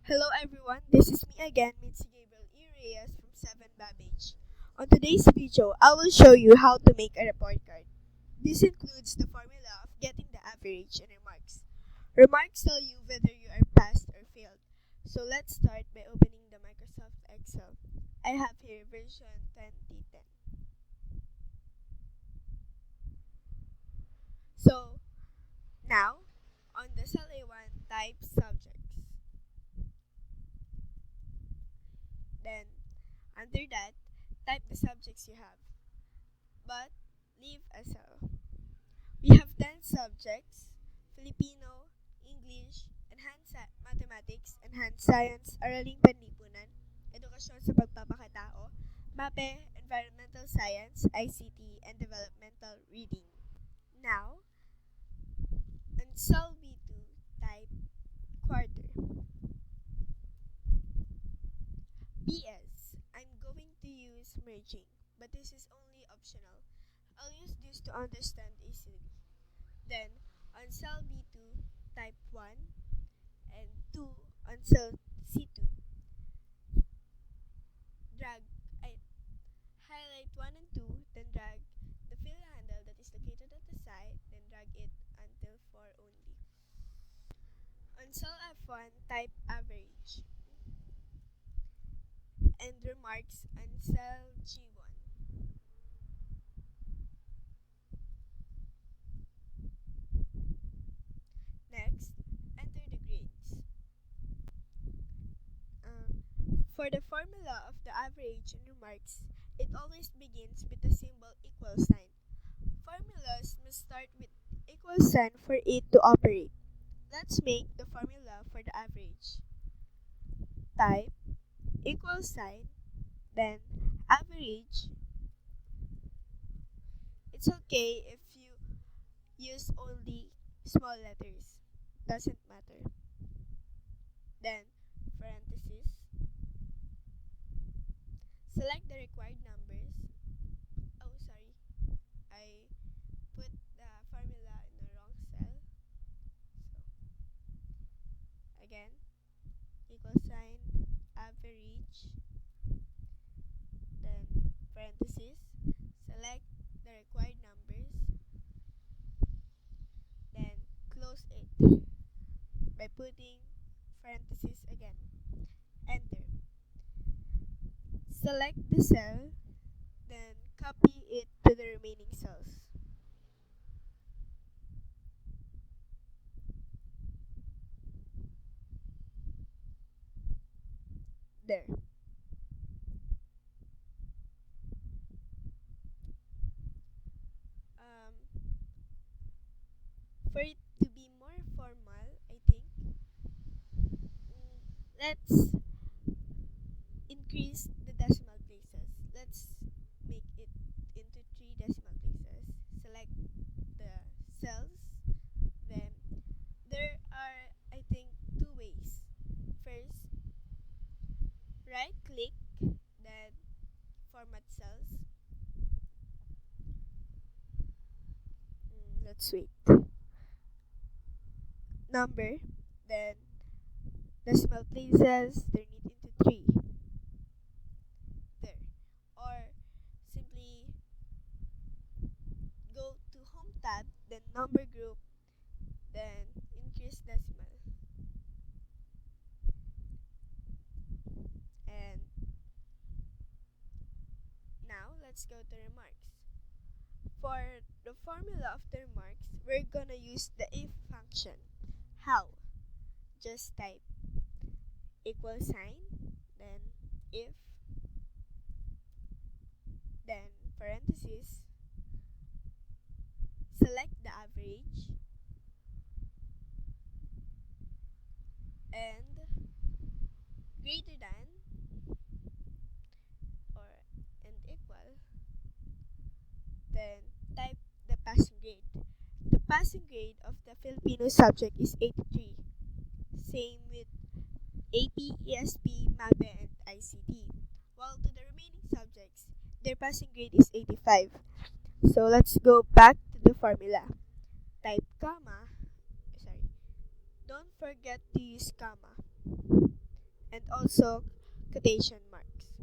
Hello everyone, this is me again, Mitzi Gabriel E. Reyes from 7 Babbage. On today's video, I will show you how to make a report card. This includes the formula of getting the average and remarks. Remarks tell you whether you are passed or failed. So let's start by opening the Microsoft Excel. I have here version 2010. So now, on the cell A1, type subjects. Then, under that, type the subjects you have, but leave a cell. We have 10 subjects: Filipino, English, Enhanced Mathematics, Enhanced Science, Araling Panlipunan, Edukasyon sa Pagpapakatao, MAPE, Environmental Science, ICT, and Developmental Reading. Now, on cell B2, type quarter. PS, I'm going to use merging, but this is only optional. I'll use this to understand easily. Then, on cell B2, type 1 and 2 on cell C2. Highlight 1 and 2, then drag the fill handle that is located at the side, then drag it until 4 only. On cell F1, type average and remarks on cell G1. Next, enter the grades. For the formula of the average and remarks, it always begins with the symbol equal sign. Formulas must start with equal sign for it to operate. Let's make the formula for the average. Type equal sign, then average. It's okay if you use only small letters, doesn't matter. Then parentheses. Select the required numbers. Oh, sorry. I put the formula in the wrong cell. So, again, equal sign, average, then parentheses. Select the required numbers, then close it by putting parentheses again. Enter. Select the cell, then copy it to the remaining cells. There. For it to be more formal, I think, let's increase the decimal places. Let's make it into 3 decimal places. Select the cells. Then there are, I think, 2 ways. First, right click, then format cells. Let's wait. Number, then decimal places, turn it into 3. There. Or simply go to home tab, then number group, then increase decimal. And now let's go to remarks. For the formula of the remarks, we're gonna use the if function. How? Just type equal sign, then if, then parentheses, select the average, and greater than and equal, then type the passing grade. The passing grade of the Filipino subject is 83. Same with AP, ESP, MAPE, and ICT. While to the remaining subjects, their passing grade is 85. So let's go back to the formula. Type comma. Sorry. Don't forget to use comma. also quotation marks.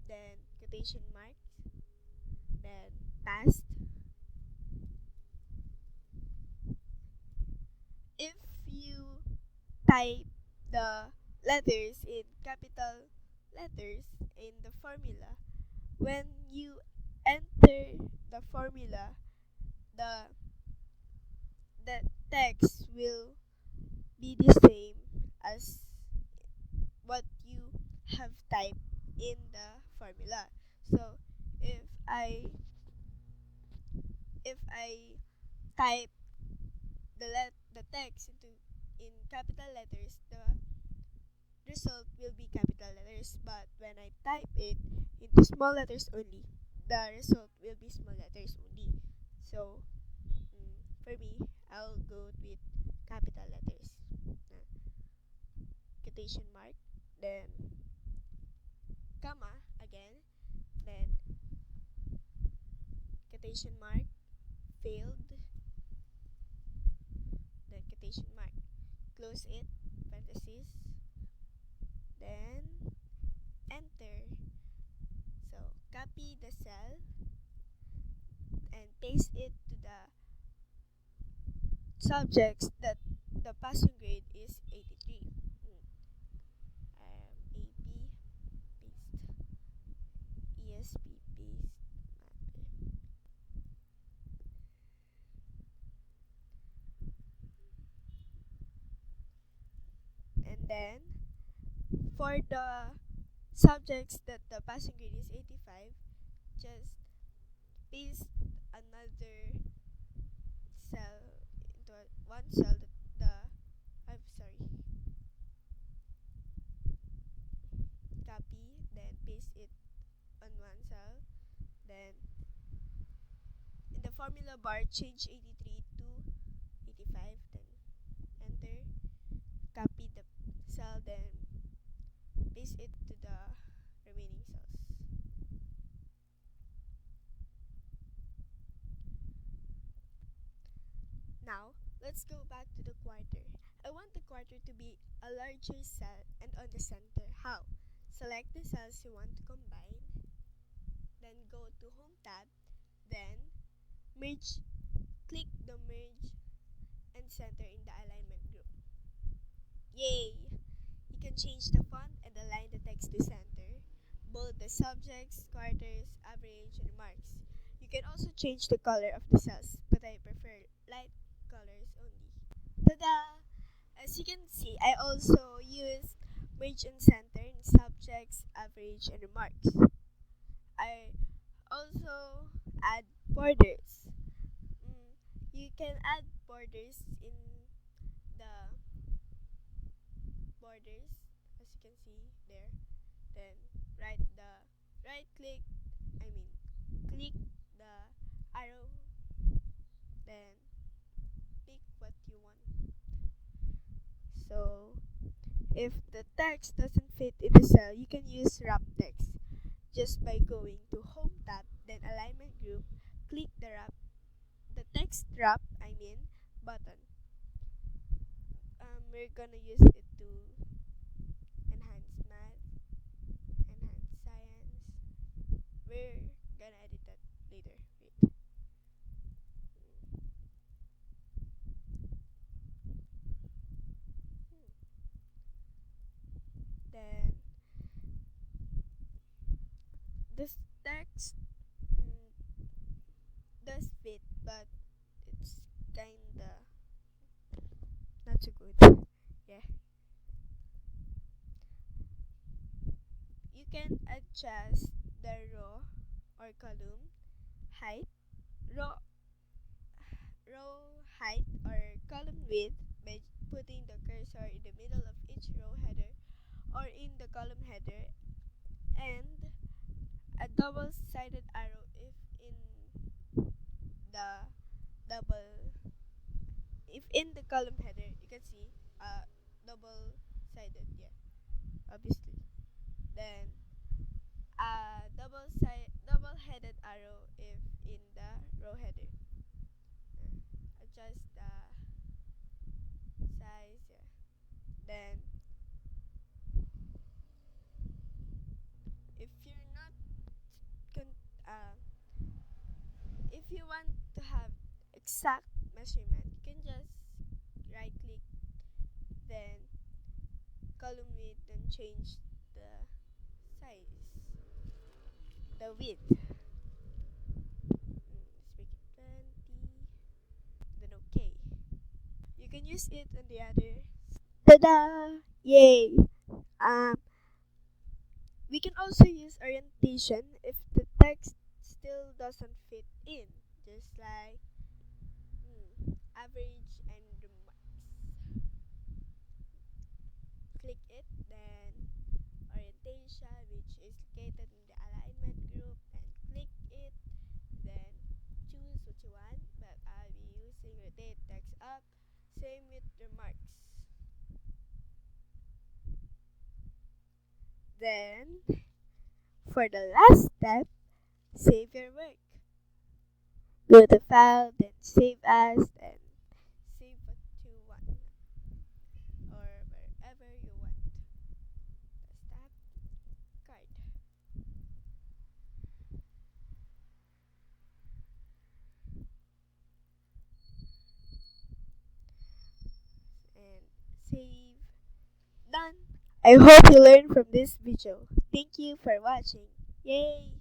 Then quotation marks. Then past. If you type the letters in capital letters in the formula, when you enter the formula, the the text will be the same as what you have typed in the formula. So if I if I type the text in capital letters, the result will be capital letters. But when I type it into small letters only, the result will be small letters only. So for me, I'll go with capital letters. Quotation mark, then comma again, then quotation mark, failed, then quotation mark, close it, parenthesis, then enter. So copy the cell and paste it to the subjects that the passing grade is 83. AP paste, ESP paste, and then for the subjects that the passing grade is 85, just paste another cell into one cell that the I'm sorry, copy, then paste it on one cell, then in the formula bar change 83 to 85, then enter, copy the cell, then paste it to the remaining cells. Now, let's go back to the quarter. I want the quarter to be a larger cell and on the center. How? Select the cells you want to combine, then go to Home tab, then merge, click the merge and center in the alignment group. Yay! You can change the font and align the text to center, bold the subjects, quarters, average, and remarks. You can also change the color of the cells, but I prefer light colors only. Tada! As you can see, I also use merge and center in subjects, average, and remarks. I also add borders. You can add borders in the borders, as you can see there. Then right click, click the arrow, then pick what you want. So if the text doesn't fit in the cell, you can use wrap text just by going to Home tab, then Alignment Group, click the text wrap, button. We're gonna use it to enhance math, enhance science. We're gonna edit that later. Wait. Then this text does fit, but it's kinda not so good. Yeah. You can adjust the row or column height, row height or column width by putting the cursor in the middle of each row header or in the column header, and a double-sided arrow if in the double if in the column header you can see double-sided, yeah, obviously. Then a double-headed arrow if in the row header. Adjust the size, yeah. Then, if you're not con- uh, if you want to have exact measurement, you can just right click, then column width, then change the size, the width. Let's make it 20, then okay. You can use it on the other. Ta-da! Yay! Um, we can also use orientation if the text still doesn't fit in, just like average and remarks. Click it, then orientation, which is located in the alignment group, and click it, then choose what you want, but I'll be using rotate text up. Same with remarks. Then, for the last step, save your work. Go to File, then Save As, then save what you want, or wherever you want. Stop card. And save. Done. I hope you learned from this video. Thank you for watching. Yay!